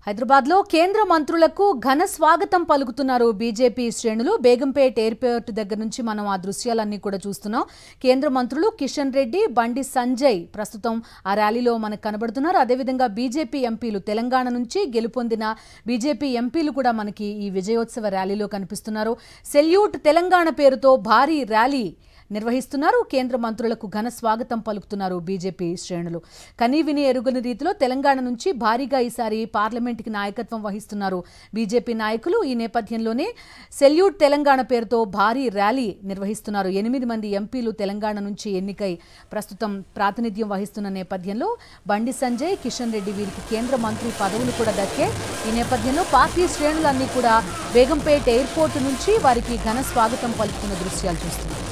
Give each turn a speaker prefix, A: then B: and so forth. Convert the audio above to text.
A: హైదరాబాద్లో కేంద్ర మంత్రులకు ఘన స్వాగతం పలుకుతున్నారు బీజేపీ శ్రేణులు. బేగంపేట్ ఎయిర్పోర్ట్ దగ్గర నుంచి మనం ఆ దృశ్యాలన్నీ కూడా చూస్తున్నాం. కేంద్ర మంత్రులు కిషన్ రెడ్డి, బండి సంజయ్ ప్రస్తుతం ఆ ర్యాలీలో మనకు కనబడుతున్నారు. అదేవిధంగా బీజేపీ ఎంపీలు, తెలంగాణ నుంచి గెలుపొందిన బీజేపీ ఎంపీలు కూడా మనకి ఈ విజయోత్సవ ర్యాలీలో కనిపిస్తున్నారు. సెల్యూట్ తెలంగాణ పేరుతో భారీ ర్యాలీ నిర్వహిస్తున్నారు. కేంద్ర మంత్రులకు ఘన స్వాగతం పలుకుతున్నారు బీజేపీ శ్రేణులు. కనీవిని ఎరుగని రీతిలో తెలంగాణ నుంచి భారీగా ఈసారి పార్లమెంట్కి నాయకత్వం వహిస్తున్నారు బీజేపీ నాయకులు. ఈ నేపథ్యంలోనే సెల్యూట్ తెలంగాణ పేరుతో భారీ ర్యాలీ నిర్వహిస్తున్నారు. 8 మంది ఎంపీలు తెలంగాణ నుంచి ఎన్నికై ప్రస్తుతం ప్రాతినిధ్యం వహిస్తున్న నేపథ్యంలో బండి సంజయ్, కిషన్ రెడ్డి వీరికి కేంద్ర మంత్రి పదవులు కూడా దక్కే. ఈ నేపథ్యంలో పార్టీ శ్రేణులన్నీ కూడా బేగంపేట్ ఎయిర్పోర్ట్ నుంచి వారికి ఘన స్వాగతం పలుకుతున్న దృశ్యాలు చూస్తున్నారు.